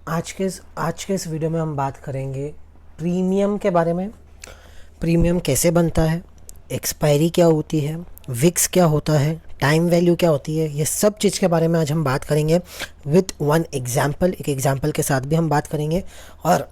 आज के इस वीडियो में हम बात करेंगे प्रीमियम के बारे में। प्रीमियम कैसे बनता है, एक्सपायरी क्या होती है, विक्स क्या होता है, टाइम वैल्यू क्या होती है, ये सब चीज़ के बारे में आज हम बात करेंगे विथ वन एग्जाम्पल। एक एग्जाम्पल के साथ भी हम बात करेंगे। और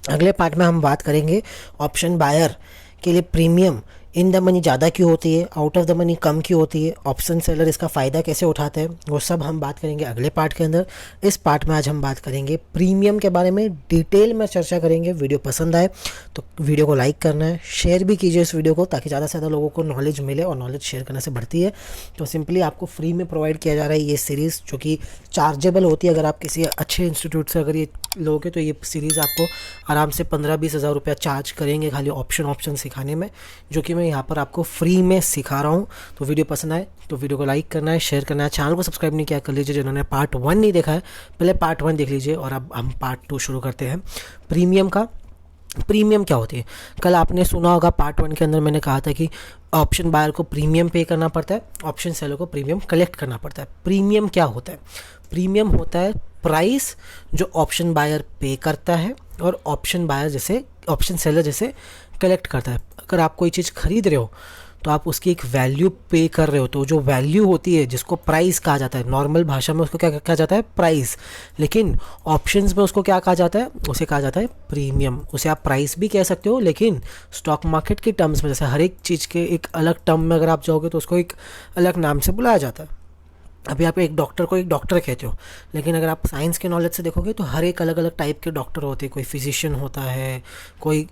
अगले पार्ट में हम बात करेंगे ऑप्शन बायर के लिए प्रीमियम इन द मनी ज़्यादा क्यों होती है, आउट ऑफ द मनी कम क्यों होती है, ऑप्शन सेलर इसका फ़ायदा कैसे उठाते हैं, वो सब हम बात करेंगे अगले पार्ट के अंदर। इस पार्ट में आज हम बात करेंगे प्रीमियम के बारे में, डिटेल में चर्चा करेंगे। वीडियो पसंद आए तो वीडियो को लाइक करना है, शेयर भी कीजिए इस वीडियो को, ताकि ज़्यादा से ज़्यादा लोगों को नॉलेज मिले, और नॉलेज शेयर करने से बढ़ती है। तो सिंपली आपको फ्री में प्रोवाइड किया जा रहा है ये सीरीज़, जो कि चार्जेबल होती है। अगर आप किसी अच्छे इंस्टीट्यूट से अगर ये लोगे तो ये सीरीज़ आपको आराम से 15-20 हज़ार रुपया चार्ज करेंगे खाली ऑप्शन सिखाने में, जो कि मैं यहाँ पर आपको फ्री में सिखा रहा हूँ। तो वीडियो पसंद आए तो वीडियो को लाइक करना है, शेयर करना है, चैनल को सब्सक्राइब नहीं किया कर लीजिए। जिन्होंने पार्ट 1 नहीं देखा है पहले पार्ट 1 देख लीजिए। और अब हम पार्ट 2 शुरू करते हैं प्रीमियम का। प्रीमियम क्या होती है, कल आपने सुना होगा पार्ट 1 के अंदर मैंने कहा था कि ऑप्शन बायर को प्रीमियम पे करना पड़ता है, ऑप्शन सेलर को प्रीमियम कलेक्ट करना पड़ता है। प्रीमियम क्या होता है? प्रीमियम होता है प्राइस जो ऑप्शन बायर पे करता है और ऑप्शन सेलर जैसे कलेक्ट करता है। अगर आप कोई चीज़ खरीद रहे हो तो आप उसकी एक वैल्यू पे कर रहे हो, तो जो वैल्यू होती है जिसको प्राइस कहा जाता है, नॉर्मल भाषा में उसको क्या कहा जाता है? प्राइस। लेकिन ऑप्शंस में उसको क्या कहा जाता है? उसे कहा जाता है प्रीमियम। उसे आप प्राइस भी कह सकते हो, लेकिन स्टॉक मार्केट के टर्म्स में, जैसे हर एक चीज़ के एक अलग टर्म में अगर आप जाओगे तो उसको एक अलग नाम से बुलाया जाता है। अभी आप एक डॉक्टर को एक डॉक्टर कहते हो, लेकिन अगर आप साइंस के नॉलेज से देखोगे तो हर एक अलग अलग टाइप के डॉक्टर होते हैं। कोई फिजिशियन होता है, कोई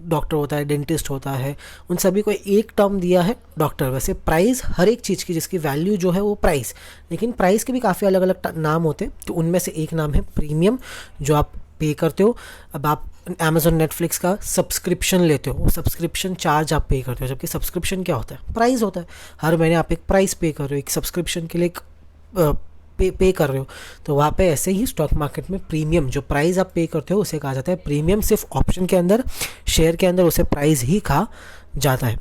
डॉक्टर होता है, डेंटिस्ट होता है, उन सभी को एक टर्म दिया है डॉक्टर। वैसे प्राइस हर एक चीज़ की जिसकी वैल्यू जो है वो प्राइस, लेकिन प्राइस के भी काफ़ी अलग अलग नाम होते हैं। तो उनमें से एक नाम है प्रीमियम, जो आप पे करते हो। अब आप अमेज़ॉन नेटफ्लिक्स का सब्सक्रिप्शन लेते हो, वो सब्सक्रिप्शन चार्ज आप पे करते हो, जबकि सब्सक्रिप्शन क्या होता है? प्राइस होता है। हर महीने आप एक प्राइस पे कर रहे हो, एक सब्सक्रिप्शन के लिए एक पे कर रहे हो। तो वहाँ पे ऐसे ही स्टॉक मार्केट में प्रीमियम, जो प्राइस आप पे करते हो उसे कहा जाता है प्रीमियम। सिर्फ ऑप्शन के अंदर, शेयर के अंदर उसे प्राइस ही कहा जाता है।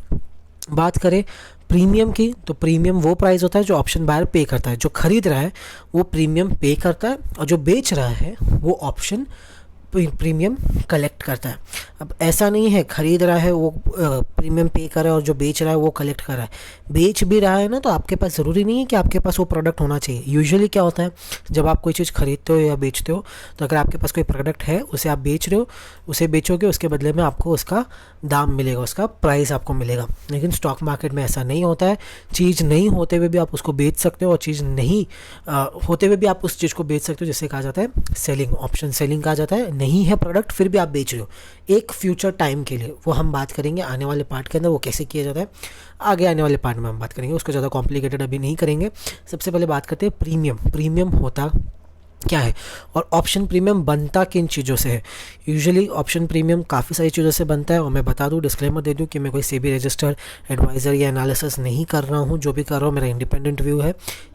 बात करें प्रीमियम की, तो प्रीमियम वो प्राइस होता है जो ऑप्शन बायर पे करता है। जो खरीद रहा है वो प्रीमियम पे करता है, और जो बेच रहा है वो ऑप्शन प्रीमियम कलेक्ट करता है। अब ऐसा नहीं है खरीद रहा है वो प्रीमियम पे कर रहा है और जो बेच रहा है वो कलेक्ट कर रहा है। बेच भी रहा है ना, तो आपके पास ज़रूरी नहीं है कि आपके पास वो प्रोडक्ट होना चाहिए। यूजुअली क्या होता है, जब आप कोई चीज़ खरीदते हो या बेचते हो, तो अगर आपके पास कोई प्रोडक्ट है, उसे आप बेच रहे हो, उसे बेचोगे, उसके बदले में आपको उसका दाम मिलेगा, उसका प्राइस आपको मिलेगा। लेकिन स्टॉक मार्केट में ऐसा नहीं होता है। चीज़ नहीं होते हुए भी आप उसको बेच सकते हो, और चीज़ नहीं होते हुए भी आप उस चीज़ को बेच सकते हो, जिसे कहा जाता है सेलिंग। ऑप्शन सेलिंग कहा जाता है। नहीं है प्रोडक्ट फिर भी आप बेच रहे हो एक फ्यूचर टाइम के लिए। वो हम बात करेंगे आने वाले पार्ट के अंदर, वो कैसे किया जाता है आगे आने वाले पार्ट में हम बात करेंगे। उसको ज़्यादा कॉम्प्लिकेटेड अभी नहीं करेंगे। सबसे पहले बात करते हैं प्रीमियम। प्रीमियम होता क्या है और ऑप्शन प्रीमियम बनता किन चीज़ों से है? यूजुअली ऑप्शन प्रीमियम काफ़ी सारी चीज़ों से बनता है, और मैं बता दूं, डिस्क्लेमर दे दूं कि मैं कोई सेबी रजिस्टर्ड एडवाइज़र या एनालिसिस नहीं कर रहा हूं। जो भी कर रहा हूं मेरा इंडिपेंडेंट व्यू है।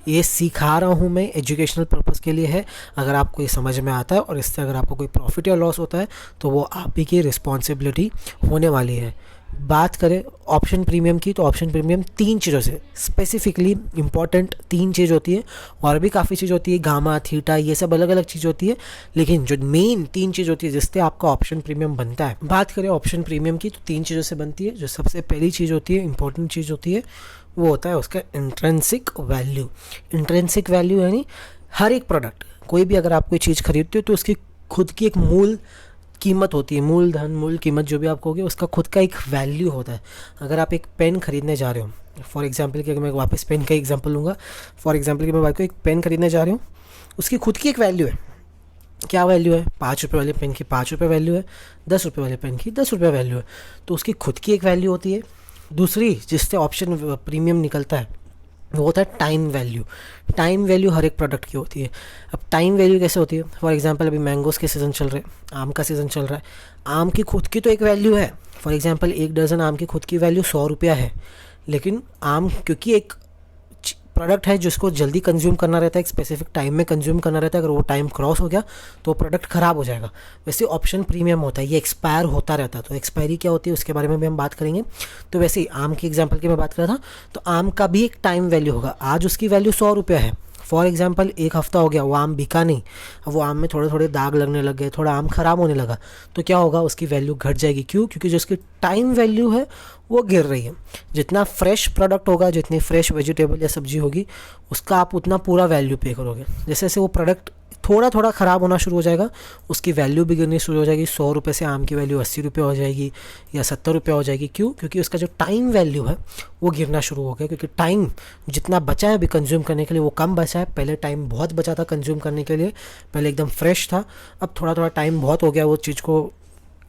ये सिखा रहा हूं मैं, एजुकेशनल पर्पज़ के लिए है। अगर आपको ये समझ में आता है और इससे अगर आपको कोई प्रॉफिट या लॉस होता है तो वो आप ही की रिस्पॉन्सिबिलिटी होने वाली है। बात करें ऑप्शन प्रीमियम की, तो ऑप्शन प्रीमियम 3 चीज़ों से स्पेसिफिकली इंपॉर्टेंट 3 चीज़ होती है। और भी काफ़ी चीज़ होती है, गामा, थीटा, ये सब अलग अलग चीज़ होती है, लेकिन जो मेन 3 चीज़ होती है जिससे आपका ऑप्शन प्रीमियम बनता है। बात करें ऑप्शन प्रीमियम की, तो 3 चीज़ों से बनती है। जो सबसे पहली चीज़ होती है, इंपॉर्टेंट चीज़ होती है, वो होता है उसका इंट्रिंसिक वैल्यू। इंट्रिंसिक वैल्यू यानी हर एक प्रोडक्ट, कोई भी अगर आप कोई चीज़ खरीदते हो तो उसकी खुद की एक मूल कीमत होती है। मूलधन, मूल कीमत, जो भी आप कहोगे, उसका खुद का एक वैल्यू होता है। अगर आप एक पेन खरीदने जा रहे हो, फॉर एग्जांपल कि अगर मैं वापस पेन का एग्जांपल लूँगा, फॉर एग्जांपल कि मैं भाई को एक पेन खरीदने जा रहा हूँ, उसकी खुद की एक वैल्यू है। क्या वैल्यू है? 5 रुपये वाले पेन की 5 रुपये वैल्यू है, 10 रुपये वाले पेन की 10 रुपये वैल्यू है। तो उसकी खुद की एक वैल्यू होती है। दूसरी जिससे ऑप्शन प्रीमियम निकलता है वो होता है टाइम वैल्यू। टाइम वैल्यू हर एक प्रोडक्ट की होती है। अब टाइम वैल्यू कैसे होती है? फॉर एग्जांपल अभी मैंगोज़ के सीज़न चल रहे हैं, आम का सीज़न चल रहा है। आम की खुद की तो एक वैल्यू है। फॉर एग्जांपल 1 दर्जन आम की खुद की वैल्यू 100 रुपया है, लेकिन आम क्योंकि एक प्रोडक्ट है जिसको जल्दी कंज्यूम करना रहता है, एक स्पेसिफिक टाइम में कंज्यूम करना रहता है, अगर वो टाइम क्रॉस हो गया तो प्रोडक्ट ख़राब हो जाएगा। वैसे ऑप्शन प्रीमियम होता है, ये एक्सपायर होता रहता है। तो एक्सपायरी क्या होती है उसके बारे में भी हम बात करेंगे। तो वैसे ही आम की एग्जांपल की मैं बात कर रहा था, तो आम का भी एक टाइम वैल्यू होगा। आज उसकी वैल्यू 100 रुपया है, फॉर एग्जांपल एक हफ्ता हो गया वो आम बिका नहीं, अब वो आम में थोड़े थोड़े दाग लगने लग गए, थोड़ा आम ख़राब होने लगा, तो क्या होगा, उसकी वैल्यू घट जाएगी। क्यों? क्योंकि जो उसकी टाइम वैल्यू है वो गिर रही है। जितना फ्रेश प्रोडक्ट होगा, जितनी फ्रेश वेजिटेबल या सब्जी होगी, उसका आप उतना पूरा वैल्यू पे करोगे। जैसे जैसे वो प्रोडक्ट थोड़ा थोड़ा ख़राब होना शुरू हो जाएगा, उसकी वैल्यू भी गिरनी शुरू हो जाएगी। 100 रुपये से आम की वैल्यू 80 रुपये हो जाएगी या 70 रुपये हो जाएगी। क्यों? क्योंकि उसका जो टाइम वैल्यू है वो गिरना शुरू हो गया, क्योंकि टाइम जितना बचा है अभी कंज्यूम करने के लिए वो कम बचा है। पहले टाइम बहुत बचा था कंज्यूम करने के लिए, पहले एकदम फ्रेश था, अब थोड़ा थोड़ा टाइम बहुत हो गया वो चीज़ को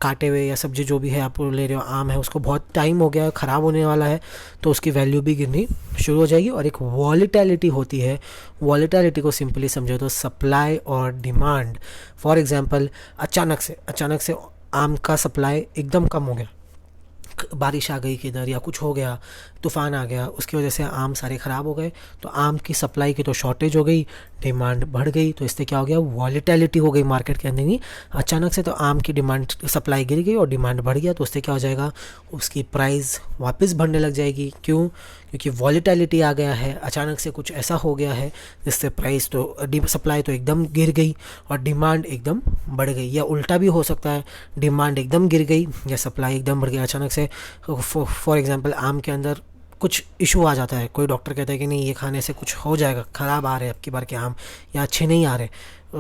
काटे हुए, या सब्जी जो भी है आप ले रहे हो, आम है, उसको बहुत टाइम हो गया है, ख़राब होने वाला है, तो उसकी वैल्यू भी गिरनी शुरू हो जाएगी। और एक वॉलेटिलिटी होती है, वॉलेटिलिटी को सिंपली समझो तो सप्लाई और डिमांड। फॉर एग्जांपल अचानक से आम का सप्लाई एकदम कम हो गया, बारिश आ गई किधर या कुछ हो गया, तूफ़ान आ गया, उसकी वजह से आम सारे ख़राब हो गए, तो आम की सप्लाई की तो शॉर्टेज हो गई, डिमांड बढ़ गई, तो इससे क्या हो गया, वॉलेटिलिटी हो गई मार्केट के अंदर ही। अचानक से तो आम की डिमांड, सप्लाई गिर गई और डिमांड बढ़ गया, तो उससे क्या हो जाएगा, उसकी प्राइस वापस बढ़ने लग जाएगी। क्यों? क्योंकि वॉलेटिलिटी आ गया है, अचानक से कुछ ऐसा हो गया है जिससे प्राइस तो सप्लाई तो एकदम गिर गई और डिमांड एकदम बढ़ गई। या उल्टा भी हो सकता है, डिमांड एकदम गिर गई या सप्लाई एकदम बढ़ गई अचानक से। फॉर एग्जांपल आम के अंदर कुछ इशू आ जाता है, कोई डॉक्टर कहता है कि नहीं ये खाने से कुछ हो जाएगा, ख़राब आ रहे हैं अब की बार के आम या अच्छे नहीं आ रहे,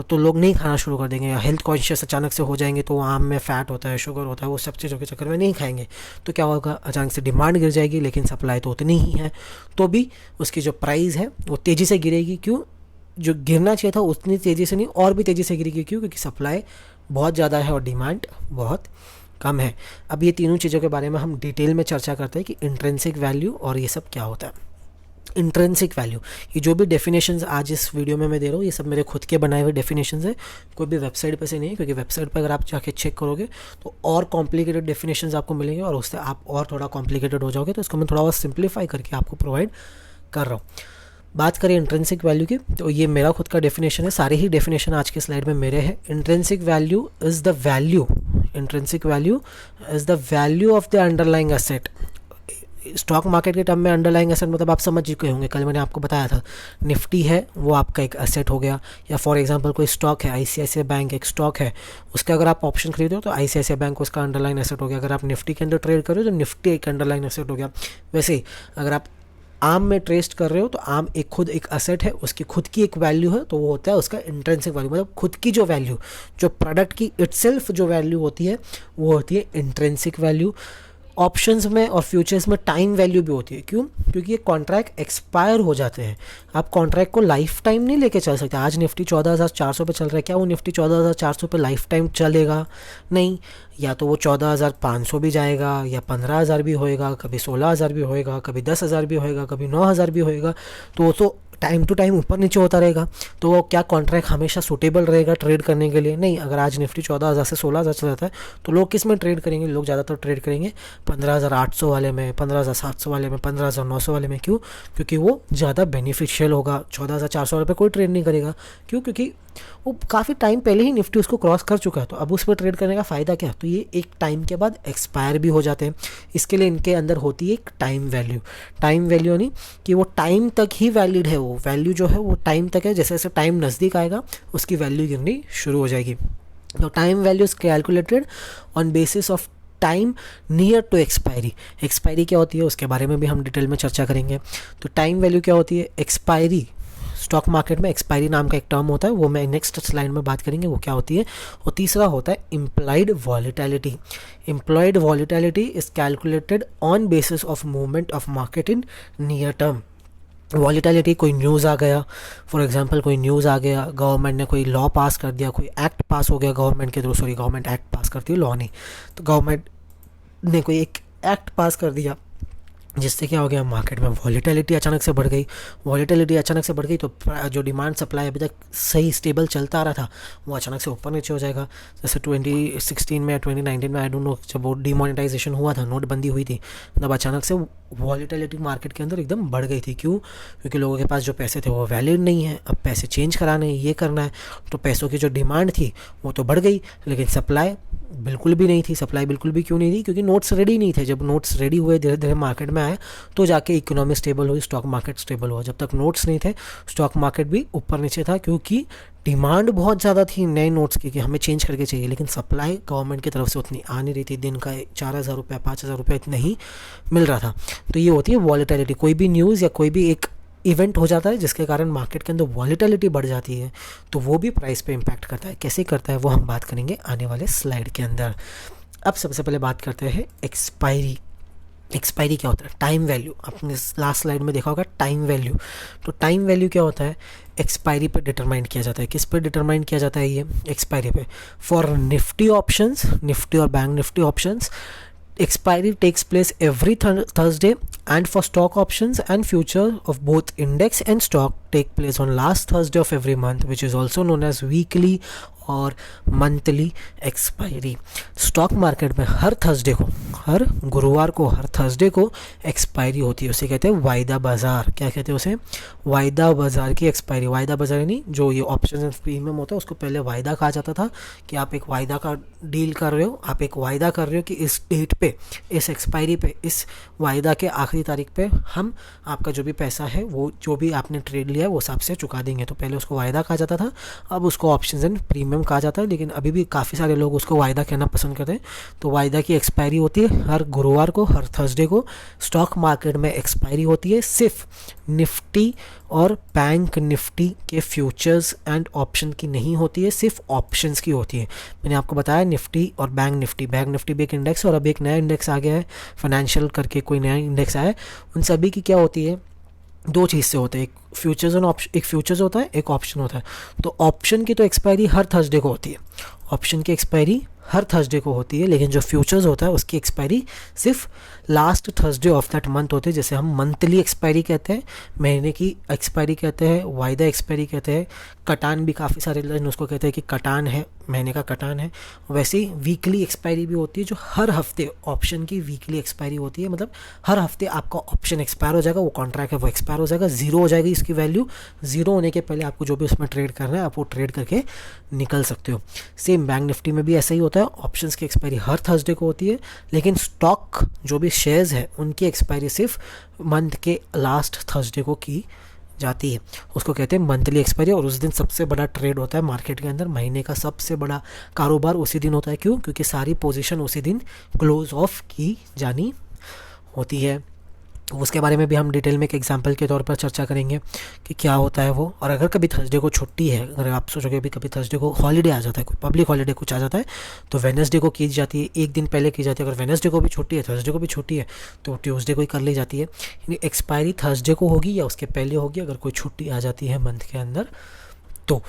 तो लोग नहीं खाना शुरू कर देंगे। या हेल्थ कॉन्शियस अचानक से हो जाएंगे, तो आम में फ़ैट होता है, शुगर होता है, वो सब चीज़ों के चक्कर में नहीं खाएंगे, तो क्या होगा, अचानक से डिमांड गिर जाएगी, लेकिन सप्लाई तो उतनी ही है, तो भी उसकी जो प्राइस है वो तेज़ी से गिरेगी। क्यों? जो गिरना चाहिए था उतनी तेज़ी से नहीं, और भी तेज़ी से गिरेगी। क्यों? क्योंकि सप्लाई बहुत ज़्यादा है और डिमांड बहुत कम है। अब ये तीनों चीज़ों के बारे में हम डिटेल में चर्चा करते हैं कि इंट्रिंसिक वैल्यू और ये सब क्या होता है। इंट्रिंसिक वैल्यू, ये जो भी डेफिनेशंस आज इस वीडियो में मैं दे रहा हूँ, ये सब मेरे खुद के बनाए हुए डेफिनेशंस है, कोई भी वेबसाइट पे से नहीं है, क्योंकि वेबसाइट पे अगर आप जाके चेक करोगे तो और कॉम्प्लिकेटेड डेफिनेशंस आपको मिलेंगे और उससे आप और थोड़ा कॉम्प्लिकेटेड हो जाओगे, तो इसको मैं थोड़ा और सिंप्लीफाई करके आपको प्रोवाइड कर रहा हूँ। बात करें इंट्रिंसिक वैल्यू की, तो ये मेरा खुद का डेफिनेशन है, सारे ही डेफिनेशन आज के स्लाइड में मेरे हैं। Intrinsic value is the value, intrinsic value is the value of the underlying asset. Stock market के टर्म में अंडरलाइंग एसेट मतलब आप समझ चुके होंगे, कल मैंने आपको बताया था, निफ्टी है वो आपका एक एसेट हो गया। या फॉर एग्जांपल कोई स्टॉक है, आईसीआईसीआई बैंक एक स्टॉक है, उसका अगर आप ऑप्शन खरीदो हो तो आईसीआईसीआई बैंक उसका अंडरलाइन एसेट हो गया। अगर आप निफ्टी के अंदर ट्रेड कर रहे हो तो निफ्टी एक अंडरलाइन एसेट हो गया। वैसे ही अगर आप आम में ट्रेड कर रहे हो तो आम एक खुद एक असेट है, उसकी खुद की एक वैल्यू है, तो वो होता है उसका इंट्रिंसिक वैल्यू, मतलब खुद की जो वैल्यू, जो प्रोडक्ट की इटसेल्फ जो वैल्यू होती है वो होती है इंट्रिंसिक वैल्यू। ऑप्शंस में और फ्यूचर्स में टाइम वैल्यू भी होती है। क्यों? क्योंकि ये कॉन्ट्रैक्ट एक्सपायर हो जाते हैं, आप कॉन्ट्रैक्ट को लाइफ टाइम नहीं लेके चल सकते। आज निफ्टी 14,400 पे चल रहा है, क्या वो निफ्टी 14,400 पे लाइफ टाइम चलेगा? नहीं, या तो वो 14,500 भी जाएगा या 15,000 भी होएगा, कभी 16,000 भी होएगा, कभी 10,000 भी होएगा, कभी 9,000 भी होएगा, तो वो तो टाइम टू टाइम ऊपर नीचे होता रहेगा। तो वो क्या कॉन्ट्रैक्ट हमेशा सूटेबल रहेगा ट्रेड करने के लिए? नहीं। अगर आज निफ्टी 14,000 से 16,000 चल जाता है तो लोग किस में ट्रेड करेंगे? लोग ज़्यादातर ट्रेड करेंगे 15,800 वाले में, 15,700 वाले में, 15,900 वाले में। क्यों? क्योंकि वो ज़्यादा बेनिफिशियल होगा। 14,400 वाले पे कोई ट्रेड नहीं करेगा। क्यों? क्योंकि वो काफ़ी टाइम पहले ही निफ्टी उसको क्रॉस कर चुका है, तो अब उस पर ट्रेड करने का फ़ायदा क्या? तो ये एक टाइम के बाद एक्सपायर भी हो जाते हैं, इसके लिए इनके अंदर होती है एक टाइम वैल्यू। टाइम वैल्यू नहीं कि वो टाइम तक ही वैलिड है, वो वैल्यू जो है वो टाइम तक है, जैसे जैसे टाइम नज़दीक आएगा उसकी वैल्यू गिरनी शुरू हो जाएगी। तो time value is calculated on basis of time near to expiry. Expiry क्या होती है उसके बारे में भी हम डिटेल में चर्चा करेंगे। तो टाइम वैल्यू क्या होती है? एक्सपायरी, स्टॉक मार्केट में एक्सपायरी नाम का एक टर्म होता है, वो मैं नेक्स्ट स्लाइड में बात करेंगे वो क्या होती है। और तीसरा होता है implied volatility. Employed volatility is calculated on basis of movement of market in near term. Volatility, कोई न्यूज़ आ गया, फॉर एग्जांपल कोई न्यूज़ आ गया, गवर्नमेंट ने कोई लॉ पास कर दिया, कोई एक्ट पास हो गया गवर्नमेंट के थ्रू, सॉरी गवर्नमेंट एक्ट पास करती है, लॉ नहीं, तो गवर्नमेंट ने कोई एक एक्ट पास कर दिया जिससे क्या हो गया, मार्केट में वॉलेटिलिटी अचानक से बढ़ गई। वॉलेटिलिटी अचानक से बढ़ गई तो जो डिमांड सप्लाई अभी तक सही स्टेबल चलता आ रहा था वो अचानक से ऊपर नीचे हो जाएगा। जैसे 2016 में, 2019 में, आई डोंट नो, जब वो डिमोनेटाइजेशन हुआ था, नोटबंदी हुई थी, तब अचानक से वॉलेटिलिटी मार्केट के अंदर एकदम बढ़ गई थी। क्यों? क्योंकि लोगों के पास जो पैसे थे वो वैलिड नहीं है, अब पैसे चेंज कराने हैं, ये करना है, तो पैसों की जो डिमांड थी वो तो बढ़ गई, लेकिन सप्लाई बिल्कुल भी नहीं थी। सप्लाई बिल्कुल भी क्यों नहीं थी? क्योंकि नोट्स रेडी नहीं थे। जब नोट्स रेडी हुए, धीरे धीरे मार्केट में में आया तो जाके इकोनॉमी स्टेबल हुई, स्टॉक मार्केट स्टेबल हुआ। जब तक नोट्स नहीं थे स्टॉक मार्केट भी ऊपर नीचे था, क्योंकि डिमांड बहुत ज़्यादा थी नए नोट्स की कि हमें चेंज करके चाहिए, लेकिन सप्लाई गवर्नमेंट की तरफ से उतनी आ नहीं रही थी। दिन का 4,000 रुपये 5,000 रुपये इतना ही मिल रहा था। तो ये होती है वॉलेटिलिटी। कोई भी न्यूज़ या कोई भी एक इवेंट हो जाता है जिसके कारण मार्केट के अंदर वॉलेटिलिटी बढ़ जाती है, तो वो भी प्राइस पे इम्पैक्ट करता है। कैसे करता है वो हम बात करेंगे आने वाले स्लाइड के अंदर। अब सबसे पहले बात करते हैं एक्सपायरी। एक्सपायरी क्या होता है? Time value. आपने लास्ट स्लाइड में देखा होगा टाइम वैल्यू। तो टाइम वैल्यू क्या होता है? एक्सपायरी पे डिटरमाइन किया जाता है। किस पे डिटरमाइन किया जाता है? ये एक्सपायरी पे। फॉर निफ्टी ऑप्शंस, निफ्टी और bank Nifty options, expiry takes place every Thursday, and for stock options and future of both index and stock take place on last Thursday of every month, which is also known as weekly और monthly expiry. Stock market में हर Thursday को, हर गुरुवार को, हर Thursday को expiry होती है। उसे कहते हैं वायदा बाज़ार। क्या कहते हैं उसे? वायदा बाज़ार की एक्सपायरी। वायदा बाज़ार यानी जो ये ऑप्शन एंड प्रीमियम होता है उसको पहले वायदा कहा जाता था कि आप एक वायदा का डील कर रहे हो, आप एक वायदा कर रहे हो कि इस डेट पे, इस एक्सपायरी पे, इस वायदा के आखिरी तारीख पे हम आपका जो भी पैसा है वो जो भी आपने ट्रेड लिया है वो हिसाब से चुका देंगे। तो पहले उसको वायदा कहा जाता था, अब उसको ऑप्शंस एंड प्रीमियम कहा जाता है, लेकिन अभी भी काफ़ी सारे लोग उसको वायदा कहना पसंद करते हैं। तो वायदा की एक्सपायरी होती है हर गुरुवार को, हर थर्सडे को। स्टॉक मार्केट में एक्सपायरी होती है सिर्फ निफ्टी और बैंक निफ्टी के फ्यूचर्स एंड ऑप्शन की नहीं होती है, सिर्फ ऑप्शंस की होती है। मैंने आपको बताया निफ्टी और बैंक निफ्टी। बैंक निफ्टी भी एक इंडेक्स और अब एक नया इंडेक्स आ गया है, फाइनेंशियल करके कोई नया इंडेक्स आया है। उन सभी की क्या होती है? दो चीज़ से होता है, एक फ्यूचर्स और ऑप्शन, एक फ्यूचर्स होता है, एक ऑप्शन होता है। तो ऑप्शन की तो एक्सपायरी हर थर्सडे को होती है, ऑप्शन की एक्सपायरी हर थर्सडे को होती है, लेकिन जो फ्यूचर्स होता है उसकी एक्सपायरी सिर्फ last Thursday of that month होती है, जैसे हम मंथली एक्सपायरी कहते हैं, महीने की एक्सपायरी कहते हैं, वायदा एक्सपायरी कहते हैं, कटान भी काफ़ी सारे लोग उसको कहते हैं कि कटान है, महीने का कटान है। वैसे ही वीकली एक्सपायरी भी होती है, जो हर हफ्ते ऑप्शन की वीकली एक्सपायरी होती है, मतलब हर हफ्ते आपका ऑप्शन एक्सपायर हो जाएगा, वो कॉन्ट्रैक्ट है वो एक्सपायर हो जाएगा, ज़ीरो हो जाएगी इसकी वैल्यू। ज़ीरो होने के पहले आपको जो भी उसमें ट्रेड करना है आप वो ट्रेड करके निकल सकते हो। सेम बैंक निफ्टी में भी ऐसा ही होता है, ऑप्शंस की एक्सपायरी हर थर्सडे को होती है, लेकिन स्टॉक जो भी शेयर्स है उनकी एक्सपायरी सिर्फ मंथ के लास्ट थर्सडे को की जाती है, उसको कहते हैं मंथली एक्सपायरी। और उस दिन सबसे बड़ा ट्रेड होता है मार्केट के अंदर, महीने का सबसे बड़ा कारोबार उसी दिन होता है। क्यों? क्योंकि सारी पोजीशन उसी दिन क्लोज ऑफ की जानी होती है। उसके बारे में भी हम डिटेल में एक एग्जांपल के तौर पर चर्चा करेंगे कि क्या होता है वो। और अगर कभी थर्सडे को छुट्टी है, अगर आप सोचोगे अभी कभी थर्सडे को हॉलीडे आ जाता है, कोई पब्लिक हॉलीडे कुछ आ जाता है, तो वेडनेसडे को की जाती है, एक दिन पहले की जाती है। अगर वेडनेसडे को भी छुट्टी है, थर्सडे को भी छुट्टी है, तो ट्यूसडे को ही कर ली जाती है। यानी एक्सपायरी थर्सडे को होगी या उसके पहले होगी अगर कोई छुट्टी आ जाती है मंथ के अंदर। तो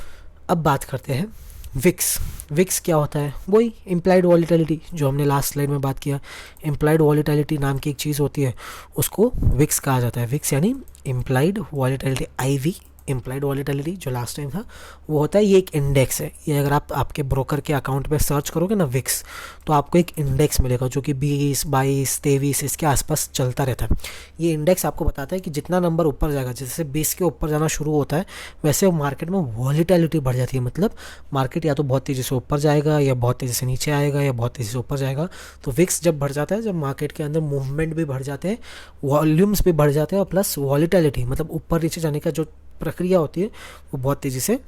अब बात करते हैं विक्स। विक्स क्या होता है? वही इम्प्लाइड वॉलीटिलिटी जो हमने लास्ट स्लाइड में बात किया। इम्प्लाइड वॉलीटिलिटी नाम की एक चीज़ होती है, उसको विक्स कहा जाता है। विक्स यानी implied volatility, IV implied volatility जो लास्ट टाइम था वो होता है, ये एक इंडेक्स है। ये अगर आप आपके ब्रोकर के अकाउंट में सर्च करोगे ना विक्स, तो आपको एक इंडेक्स मिलेगा जो कि 20, 22, 23 इसके आसपास चलता रहता है। ये इंडेक्स आपको बताता है कि जितना नंबर ऊपर जाएगा, जैसे 20 के ऊपर जाना शुरू होता है वैसे मार्केट में वॉलीटिलिटी बढ़ जाती है। मतलब मार्केट या तो बहुत तेज़ी से ऊपर जाएगा या बहुत तेज़ी से नीचे आएगा या बहुत तेज़ी से ऊपर जाएगा। तो विक्स जब बढ़ जाता है, जब मार्केट के अंदर मूवमेंट भी बढ़ जाते हैं, वॉल्यूम्स भी बढ़ जाते हैं, और प्लस वॉलीटिलिटी मतलब ऊपर नीचे जाने का जो प्रक्रिया होती है वो बहुत तेज़ी से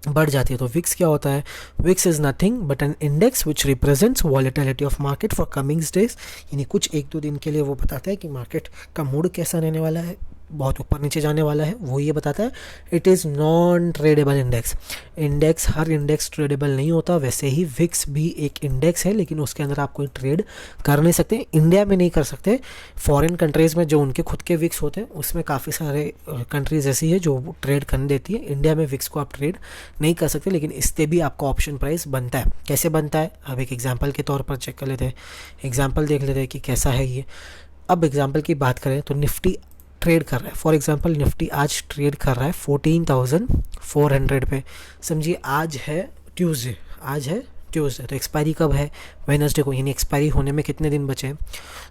बढ़ जाती है। तो विक्स क्या होता है? VIX is nothing but an index which represents volatility of market for coming days. यानी कुछ 1-2 दिन के लिए वो बताता है कि मार्केट का मूड कैसा रहने वाला है, बहुत ऊपर नीचे जाने वाला है, वो ये बताता है। It is non tradable index. Index, her index tradable नहीं होता, वैसे ही विक्स भी एक इंडेक्स है, लेकिन उसके अंदर आप कोई ट्रेड कर नहीं सकते। इंडिया में नहीं कर सकते, फॉरेन कंट्रीज़ में जो उनके खुद के विक्स होते हैं उसमें काफ़ी सारे कंट्रीज़ ऐसी है जो ट्रेड करने देती है। इंडिया में विक्स को आप ट्रेड नहीं कर सकते, लेकिन इससे भी आपका ऑप्शन प्राइस बनता है। कैसे बनता है? अब एक एग्जाम्पल के तौर पर चेक कर लेते हैं, एग्जाम्पल देख लेते हैं कि कैसा है ये। अब एग्जाम्पल की बात करें तो निफ्टी ट्रेड कर रहा है, फॉर एग्जांपल निफ्टी आज ट्रेड कर रहा है 14,400 पे। समझिए आज है ट्यूसडे, आज है ट्यूसडे, तो एक्सपायरी कब है? वेडनेसडे को। यानी एक्सपायरी होने में कितने दिन बचे हैं?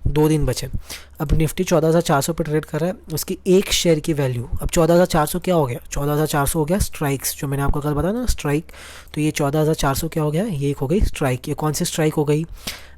2 दिन बचे। अब निफ्टी 14,400 पे ट्रेड कर रहा है, उसकी एक शेयर की वैल्यू, अब 14,400 क्या हो गया? 14,400 हो गया स्ट्राइक्स, जो मैंने आपको कल बताया ना स्ट्राइक। तो ये 14,400 क्या हो गया? ये एक हो गई स्ट्राइक। ये कौन सी स्ट्राइक हो गई?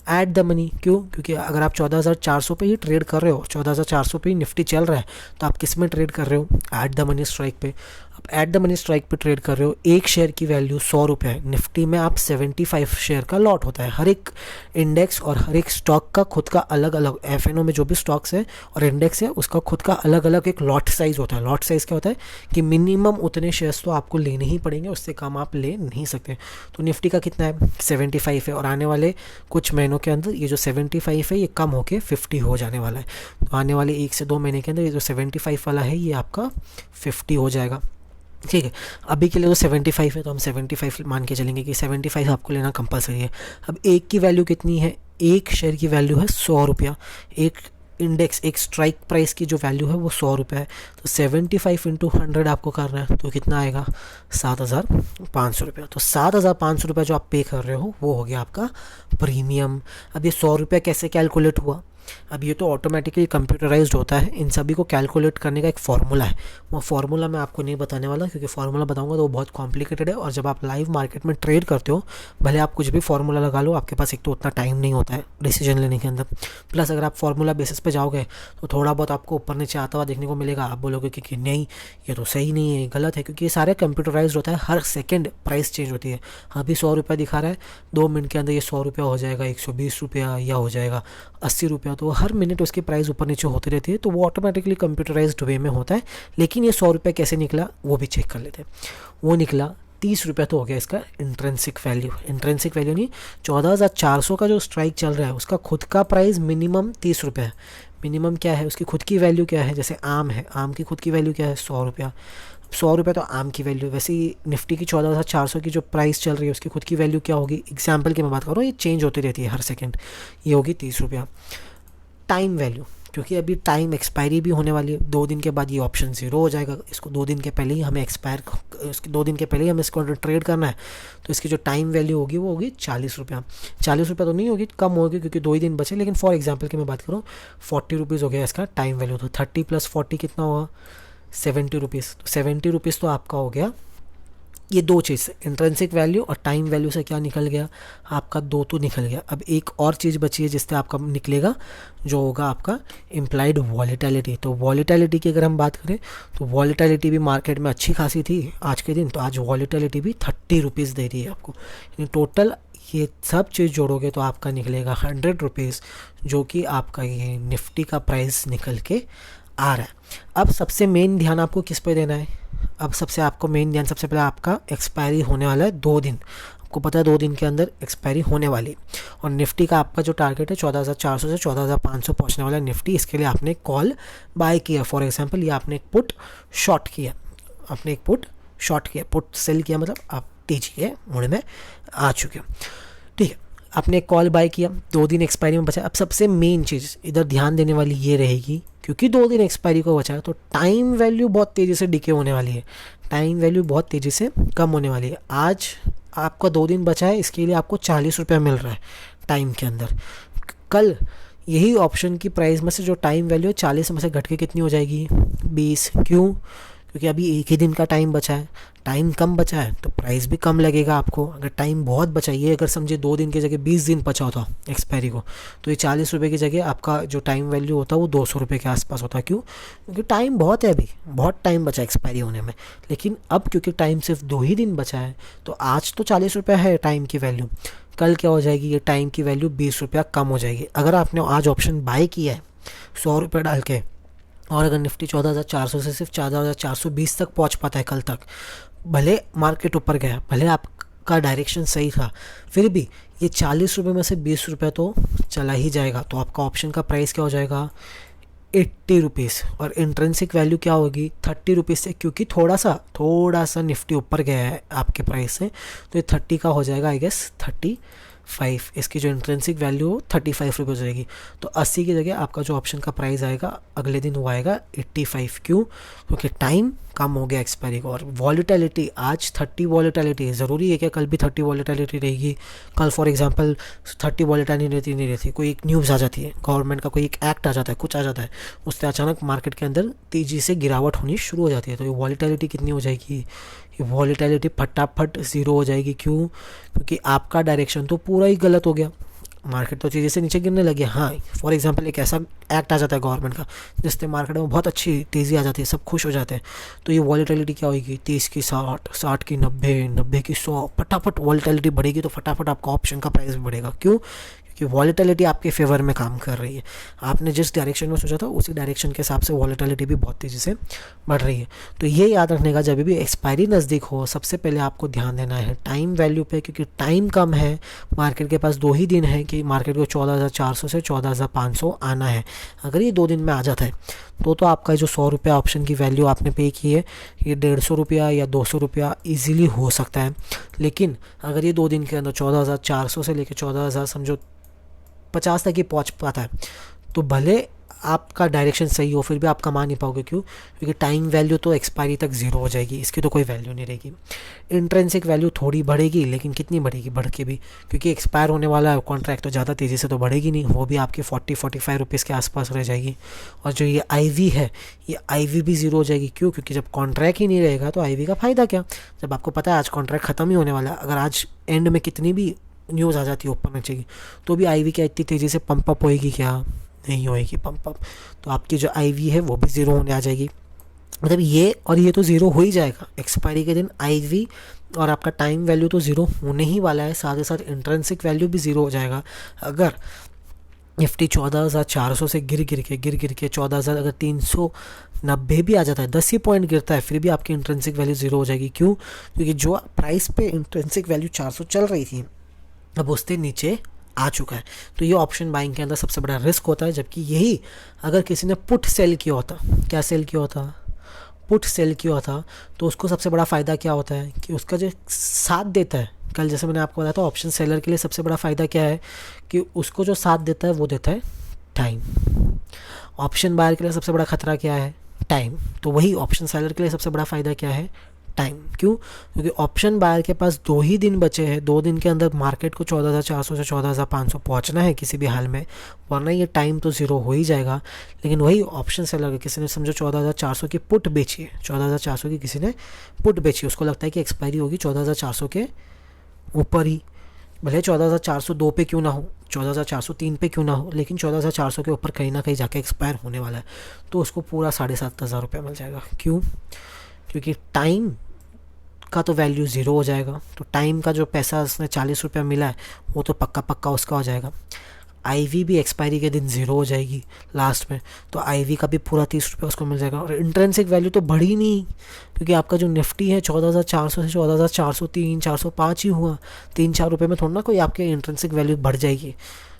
Add the money. क्यों? क्योंकि अगर आप 14,400 पे ही ट्रेड कर रहे हो, 14,400 पे ही निफ्टी चल रहा है, तो आप किस में ट्रेड कर रहे हो? ऐड द मनी स्ट्राइक पे। आप ऐड द मनी स्ट्राइक पे ट्रेड कर रहे हो, एक शेयर की वैल्यू 100 रुपये है, निफ्टी में आप 75 शेयर का लॉट होता है। हर एक इंडेक्स और हर एक स्टॉक का खुद का अलग अलग, एफएनओ में जो भी स्टॉक्स है और इंडेक्स है उसका खुद का अलग अलग एक लॉट साइज होता है। लॉट साइज क्या होता है कि मिनिमम उतने शेयर्स तो आपको लेने ही पड़ेंगे, उससे कम आप ले नहीं सकते। तो निफ्टी का कितना है? 75 है, और आने वाले कुछ महीनों के अंदर ये जो 75 है ये कम होके 50 हो जाने वाला है। तो आने वाले 1 से 2 महीने के अंदर ये जो 75 वाला है ये आपका 50 हो जाएगा। ठीक है, अभी के लिए तो 75 है, तो हम 75 मान के चलेंगे कि 75 आपको लेना कंपलसरी है। अब एक की वैल्यू कितनी है? एक शेयर की वैल्यू है 100 रुपया। एक इंडेक्स, एक स्ट्राइक प्राइस की जो वैल्यू है वो 100 रुपये है। तो 75 इंटू 100 आपको करना है, तो कितना आएगा? 7,500 रुपया। तो 7,500 रुपये जो आप पे कर रहे हो वो हो गया आपका प्रीमियम। अब ये 100 रुपये कैसे कैलकुलेट हुआ? अब ये तो ऑटोमेटिकली कंप्यूटराइज्ड होता है, इन सभी को कैलकुलेट करने का एक फार्मूला है। वो फार्मूला मैं आपको नहीं बताने वाला, क्योंकि फार्मूला बताऊंगा तो वो बहुत कॉम्प्लिकेटेड है, और जब आप लाइव मार्केट में ट्रेड करते हो भले आप कुछ भी फार्मूला लगा लो, आपके पास एक तो उतना टाइम नहीं होता है डिसीजन लेने के अंदर, प्लस अगर आप फार्मूला बेसिस पे जाओगे तो थोड़ा बहुत आपको ऊपर नीचे आता हुआ देखने को मिलेगा। आप बोलोगे कि नहीं ये तो सही नहीं है, गलत है, क्योंकि ये सारे कंप्यूटराइज होता है, हर सेकेंड प्राइस चेंज होती है। अभी 100 रुपया दिखा रहा है, 2 मिनट के अंदर ये 100 रुपया हो जाएगा 120 रुपया, या हो जाएगा 80 रुपया। तो हर मिनट उसकी प्राइस ऊपर नीचे होती रहती है, तो वो ऑटोमेटिकली कंप्यूटराइज्ड वे में होता है। लेकिन ये 100 रुपये कैसे निकला वो भी चेक कर लेते हैं। वो निकला 30 रुपये, तो हो गया इसका इंट्रेंसिक वैल्यू। इंट्रेंसिक वैल्यू नहीं, 14,400 का जो स्ट्राइक चल रहा है उसका खुद का प्राइस मिनिमम 30 रुपये है। मिनिमम क्या है? उसकी खुद की वैल्यू क्या है? जैसे आम है, आम की खुद की वैल्यू क्या है? 100 रुपया। 100 रुपये तो आम की वैल्यू। वैसे ही निफ्टी की 14,400 की जो प्राइस चल रही है उसकी खुद की वैल्यू क्या होगी? एग्जाम्पल की मैं बात कर रहा हूँ, ये चेंज होती रहती है हर सेकेंड, ये होगी 30 रुपया। टाइम वैल्यू, क्योंकि अभी टाइम एक्सपायरी भी होने वाली है, 2 दिन के बाद ये ऑप्शन 0 हो जाएगा। इसको 2 दिन के पहले ही हमें इसके 2 दिन के पहले ही हमें इसको ट्रेड करना है, तो इसकी जो टाइम वैल्यू होगी वो होगी 40 रुपया। 40 रुपया तो नहीं होगी, कम होगी, क्योंकि 2 ही दिन बचे, लेकिन फॉर एग्जाम्पल की मैं बात करूँ 40 रुपीज़ हो गया इसका टाइम वैल्यू। तो 30 + 40 कितना होगा? 70 रुपीज़। तो 70 रुपीज़ तो आपका हो गया। ये 2 चीज़, इंट्रेंसिक वैल्यू और टाइम वैल्यू से क्या निकल गया आपका? 2 तो निकल गया। अब एक और चीज़ बची है जिससे आपका निकलेगा, जो होगा आपका इम्प्लाइड वॉलेटिलिटी। तो वॉलेटिलिटी की अगर हम बात करें तो वॉलेटिलिटी भी मार्केट में अच्छी खासी थी आज के दिन, तो आज वॉलेटिलिटी भी 30 रुपीज़ दे रही है आपको। यानी टोटल ये सब चीज़ जोड़ोगे तो आपका निकलेगा 100 रुपीज़, जो कि आपका ये निफ्टी का प्राइस निकल के आ रहा है। अब सबसे मेन ध्यान आपको किस पे देना है? अब सबसे आपको मेन ध्यान सबसे पहले आपका एक्सपायरी होने वाला है 2 दिन। आपको पता है 2 दिन के अंदर एक्सपायरी होने वाली है, और निफ्टी का आपका जो टारगेट है 14,400 से 14,500 पहुंचने वाला है निफ्टी। इसके लिए आपने कॉल बाय किया, फॉर एग्जांपल ये आपने एक पुट शॉर्ट किया, आपने एक पुट शॉर्ट किया, पुट सेल किया, मतलब आप टीजी के मोड में आ चुके हो। ठीक है, आपने एक कॉल बाय किया, 2 दिन एक्सपायरी में बचा। अब सबसे मेन चीज़ इधर ध्यान देने वाली ये रहेगी, क्योंकि 2 दिन एक्सपायरी को बचा है तो टाइम वैल्यू बहुत तेज़ी से डिके होने वाली है, टाइम वैल्यू बहुत तेज़ी से कम होने वाली है। आज आपका 2 दिन बचा है, इसके लिए आपको 40 रुपया मिल रहा है टाइम के अंदर। कल यही ऑप्शन की प्राइस में से जो टाइम वैल्यू है 40 में से घट के कितनी हो जाएगी? 20। क्यों? क्योंकि अभी एक ही दिन का टाइम बचा है, टाइम कम बचा है तो प्राइस भी कम लगेगा आपको। अगर टाइम बहुत बचा, ये अगर समझे 2 दिन की जगह 20 दिन बचा होता एक्सपायरी को, तो ये 40 रुपये की जगह आपका जो टाइम वैल्यू होता वो 200 रुपये के आसपास होता। क्यों? क्योंकि टाइम बहुत है, अभी बहुत टाइम बचा एक्सपायरी होने में। लेकिन अब क्योंकि टाइम सिर्फ 2 ही दिन बचा है, तो आज तो 40 रुपया है टाइम की वैल्यू, कल क्या हो जाएगी? ये टाइम की वैल्यू 20 रुपया कम हो जाएगी। अगर आपने आज ऑप्शन बाय किया है 100 रुपये डाल के, और अगर निफ्टी 14,400 से सिर्फ 14,420 तक पहुंच पाता है कल तक, भले मार्केट ऊपर गया, भले आपका डायरेक्शन सही था, फिर भी ये 40 रुपये में से 20 रुपये तो चला ही जाएगा। तो आपका ऑप्शन का प्राइस क्या हो जाएगा? 80 रुपीज़। और इंट्रेंसिक वैल्यू क्या होगी? 30 रुपीज़ से, क्योंकि थोड़ा सा निफ्टी ऊपर गया है आपके प्राइस से, तो ये 30 का हो जाएगा आई गेस 35। इसकी जो इंट्रेंसिक वैल्यू हो 35 रुपये हो जाएगी। तो 80 की जगह आपका जो ऑप्शन का प्राइस आएगा अगले दिन वो आएगा 85। क्यों? क्योंकि टाइम कम हो गया एक्सपायरी को। और वॉलेटिलिटी आज 30 वॉलेटिलिटी है, ज़रूरी है क्या कल भी 30 वॉलेटिलिटी रहेगी? कल फॉर एग्जांपल 30 वॉलेटिलिटी नहीं रहती, कोई एक न्यूज़ आ जाती है, गवर्नमेंट का कोई एक एक्ट आ जाता है, कुछ आ जाता है, उससे अचानक मार्केट के अंदर तेज़ी से गिरावट होनी शुरू हो जाती है। तो ये वॉलेटिलिटी कितनी हो जाएगी? ये वॉलेटिलिटी फटाफट 0 हो जाएगी। क्यों? क्योंकि आपका डायरेक्शन तो पूरा ही गलत हो गया, मार्केट तो तेज़ी से नीचे गिरने लगी। हाँ, फॉर एग्जांपल एक ऐसा एक्ट आ जाता है गवर्नमेंट का जिससे मार्केट में बहुत अच्छी तेज़ी आ जाती है, सब खुश हो जाते हैं, तो ये वॉलीटिलिटी क्या होगी, 30 की 60, 60 की 90, 90 की 100, फटाफट वॉलीटिलिटी बढ़ेगी तो फटाफट आपका ऑप्शन का प्राइस भी बढ़ेगा। क्यों? कि वॉलेटिलिटी आपके फेवर में काम कर रही है। आपने जिस डायरेक्शन में सोचा था उसी डायरेक्शन के हिसाब से वॉलेटिलिटी भी बहुत तेज़ी से बढ़ रही है। तो ये याद रखने का, जब भी एक्सपायरी नज़दीक हो सबसे पहले आपको ध्यान देना है टाइम वैल्यू पे, क्योंकि टाइम कम है, मार्केट के पास 2 ही दिन है कि मार्केट को 14,400 से 14,500 आना है। अगर ये 2 दिन में आ जाता है तो आपका जो 100 रुपया ऑप्शन की वैल्यू आपने पे की है, ये 150 रुपया या 200 रुपया ईजिली हो सकता है। लेकिन अगर ये 2 दिन के अंदर 14,400 से लेकर 14,000 समझो 50 तक ही पहुंच पाता है, तो भले आपका डायरेक्शन सही हो फिर भी आप कमा नहीं पाओगे। क्यों? क्योंकि टाइम वैल्यू तो एक्सपायरी तक ज़ीरो हो जाएगी, इसकी तो कोई वैल्यू नहीं रहेगी। इंट्रेंसिक वैल्यू थोड़ी बढ़ेगी, लेकिन कितनी बढ़ेगी, बढ़ के भी, क्योंकि एक्सपायर होने वाला है कॉन्ट्रैक्ट तो ज़्यादा तेज़ी से तो बढ़ेगी नहीं, वो भी आपकी 40-45 रुपीज़ के आसपास रह जाएगी। और जो ये IV है, ये IV भी ज़ीरो हो जाएगी। क्यों? क्योंकि जब कॉन्ट्रैक्ट ही नहीं रहेगा तो IV का फ़ायदा क्या, जब आपको पता है आज कॉन्ट्रैक्ट ख़त्म ही होने वाला है। अगर आज एंड में कितनी भी न्यूज़ आ जाती है ऊपर नीचे की, तो भी IV क्या इतनी तेज़ी से पंप अप होएगी क्या? नहीं होएगी पंप अप। तो आपकी जो IV है वो भी ज़ीरो होने आ जाएगी। मतलब ये और ये तो ज़ीरो हो ही जाएगा एक्सपायरी के दिन। IV और आपका टाइम वैल्यू तो ज़ीरो होने ही वाला है, साथ ही साथ इंट्रिंसिक वैल्यू भी ज़ीरो हो जाएगा। अगर निफ्टी 14,400 से गिर के 14,000 अगर 390 भी आ जाता है, 10 ही पॉइंट गिरता है, फिर भी आपकी इंट्रिंसिक वैल्यू ज़ीरो हो जाएगी। क्यों? क्योंकि जो प्राइस पे इंट्रिंसिक वैल्यू 400 चल रही थी अब उससे नीचे आ चुका है। तो ये ऑप्शन बाइंग के अंदर सबसे बड़ा रिस्क होता है। जबकि यही अगर किसी ने पुट सेल किया होता, क्या सेल किया होता, पुट सेल किया होता, तो उसको सबसे बड़ा फ़ायदा क्या होता है कि उसका जो साथ देता है, कल जैसे मैंने आपको बताया था ऑप्शन सेलर के लिए सबसे बड़ा फ़ायदा क्या है कि उसको जो साथ देता है वो देता है टाइम। ऑप्शन बायर के लिए सबसे बड़ा खतरा क्या है? टाइम। तो वही ऑप्शन सेलर के लिए सबसे बड़ा फ़ायदा क्या है? टाइम। क्यों? क्योंकि ऑप्शन बायर के पास 2 ही दिन बचे हैं, 2 दिन के अंदर मार्केट को 14,400 से 14,500 पहुंचना है किसी भी हाल में, वरना ये टाइम तो ज़ीरो हो ही जाएगा। लेकिन वही ऑप्शन सेलर के, किसी ने समझो 14,400 की पुट बेची है, 14,400 की किसी ने पुट बेची, उसको लगता है कि एक्सपायरी होगी 14,400 के ऊपर ही, भले 14,402 पे क्यों ना हो, 14,403 पे क्यों ना हो, लेकिन 14,400 के ऊपर कहीं ना कहीं जाके एक्सपायर होने वाला है, तो उसको पूरा 7,500 रुपया मिल जाएगा। क्यों? क्योंकि टाइम का तो वैल्यू ज़ीरो हो जाएगा। तो टाइम का जो पैसा उसने 40 रुपया मिला है वो तो पक्का पक्का उसका हो जाएगा। IV भी एक्सपायरी के दिन ज़ीरो हो जाएगी लास्ट में, तो IV का भी पूरा 30 रुपया उसको मिल जाएगा। और इंट्रिंसिक वैल्यू तो बढ़ी नहीं, क्योंकि आपका जो निफ्टी है 14,400 से 14,403 405 ही हुआ, 3-4 रुपये में थोड़ा ना कोई आपके इंट्रिंसिक वैल्यू बढ़ जाएगी।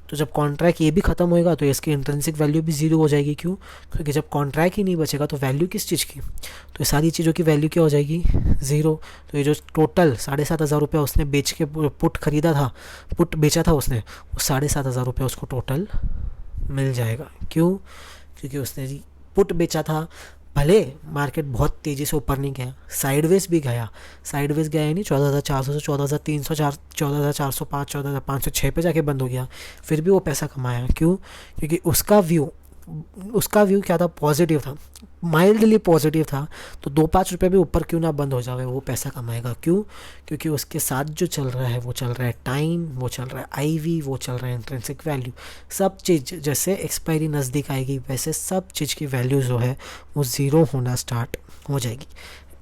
तो जब कॉन्ट्रैक्ट ये भी ख़त्म होएगा तो इसकी इंट्रिंसिक वैल्यू भी ज़ीरो हो जाएगी। क्यों? क्योंकि जब कॉन्ट्रैक्ट ही नहीं बचेगा तो वैल्यू किस चीज़ की, तो ये सारी चीज़ों की वैल्यू क्या हो जाएगी? ज़ीरो। तो ये जो टोटल 7,500 रुपया उसने बेच के पुट खरीदा था, पुट बेचा था उसने, वो 7,500 रुपया उसको टोटल मिल जाएगा। क्यों? क्योंकि उसने पुट बेचा था, भले मार्केट बहुत तेज़ी से ऊपर नहीं गया, साइडवेज भी गया, साइडवेज गया ही नहीं, 14,400 से 14,300 14,405 14,506 पे जाके बंद हो गया, फिर भी वो पैसा कमाया। क्यों? क्योंकि उसका व्यू क्या था? पॉजिटिव था, माइल्डली पॉजिटिव था। तो 2-5 रुपये भी ऊपर क्यों ना बंद हो जाए, वो पैसा कमाएगा। क्यों? क्योंकि उसके साथ जो चल रहा है वो चल रहा है टाइम, वो चल रहा है IV, वो चल रहा है इंट्रिंसिक वैल्यू। सब चीज़ जैसे एक्सपायरी नज़दीक आएगी वैसे सब चीज़ की वैल्यू जो है वो ज़ीरो होना स्टार्ट हो जाएगी।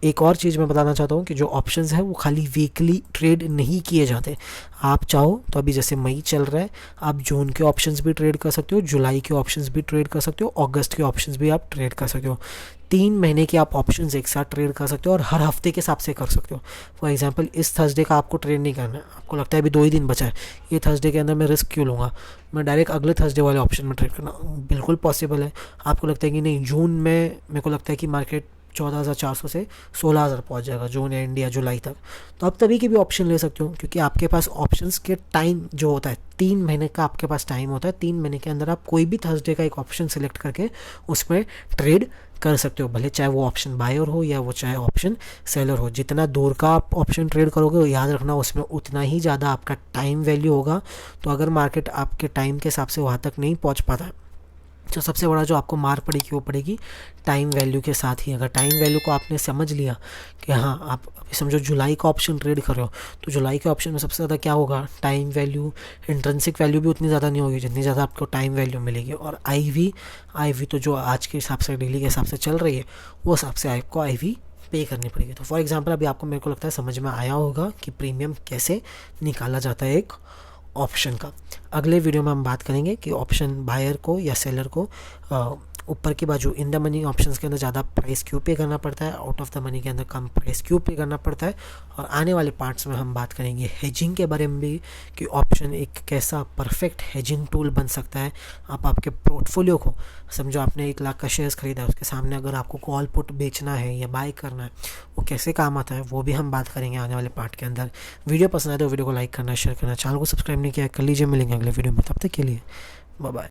एक और चीज़ मैं बताना चाहता हूँ कि जो ऑप्शंस है वो खाली वीकली ट्रेड नहीं किए जाते। आप चाहो तो अभी जैसे मई चल रहा है, आप जून के ऑप्शंस भी ट्रेड कर सकते हो, जुलाई के ऑप्शंस भी ट्रेड कर सकते हो, अगस्त के ऑप्शंस भी आप ट्रेड कर सकते हो। 3 महीने के आप ऑप्शंस एक साथ ट्रेड कर सकते हो और हर हफ्ते के हिसाब से कर सकते हो। फॉर एग्जांपल इस थर्सडे का आपको ट्रेड नहीं करना है, आपको लगता है अभी 2 ही दिन बचा है, ये थर्सडे के अंदर मैं रिस्क क्यों लूँगा, मैं डायरेक्ट अगले थर्सडे वाले ऑप्शन में ट्रेड करना, बिल्कुल पॉसिबल है। आपको लगता है कि नहीं, जून में मेरे को लगता है कि मार्केट 14,400 से 16,000 पहुँच जाएगा जून या इंडिया जुलाई तक, तो आप तभी के भी ऑप्शन ले सकते हो। क्योंकि आपके पास ऑप्शंस के टाइम जो होता है 3 महीने का आपके पास टाइम होता है, 3 महीने के अंदर आप कोई भी थर्सडे का एक ऑप्शन सेलेक्ट करके उसमें ट्रेड कर सकते हो, भले चाहे वो ऑप्शन बायर हो या वो चाहे ऑप्शन सेलर हो। जितना दूर का आप ऑप्शन ट्रेड करोगे याद रखना उसमें उतना ही ज़्यादा आपका टाइम वैल्यू होगा। तो अगर मार्केट आपके टाइम के हिसाब से वहाँ तक नहीं पहुँच पाता तो सबसे बड़ा जो आपको मार पड़ेगी वो पड़ेगी टाइम वैल्यू के साथ ही। अगर टाइम वैल्यू को आपने समझ लिया कि हाँ, आप अभी समझो जुलाई का ऑप्शन ट्रेड कर रहे हो, तो जुलाई के ऑप्शन में सबसे ज़्यादा क्या होगा, टाइम वैल्यू, इंट्रिंसिक वैल्यू भी उतनी ज़्यादा नहीं होगी जितनी ज़्यादा आपको टाइम वैल्यू मिलेगी। और आईवी तो जो आज के हिसाब से डेली के हिसाब से चल रही है, वो हिसाब से आपको आईवी पे करनी पड़ेगी। तो फॉर एग्जांपल अभी आपको, मेरे को लगता है समझ में आया होगा कि प्रीमियम कैसे निकाला जाता है एक ऑप्शन का। अगले वीडियो में हम बात करेंगे कि ऑप्शन बायर को या सेलर को ऊपर की बाजू इन द मनी ऑप्शंस के अंदर ज़्यादा प्राइस क्यों पे करना पड़ता है, आउट ऑफ द मनी के अंदर कम प्राइस क्यों पे करना पड़ता है। और आने वाले पार्ट्स में हम बात करेंगे हेजिंग के बारे में भी, कि ऑप्शन एक कैसा परफेक्ट हेजिंग टूल बन सकता है। आप आपके पोर्टफोलियो को, समझो आपने 1 लाख का शेयर्स खरीदा है, उसके सामने अगर आपको कॉल पुट बेचना है या बाय करना है, वो कैसे काम आता है, वो भी हम बात करेंगे आने वाले पार्ट के अंदर। वीडियो पसंद आए तो वीडियो को लाइक करना, शेयर करना, चैनल को सब्सक्राइब नहीं किया कर लीजिए। मिलेंगे अगले वीडियो में, तब तक के लिए बाय बाय।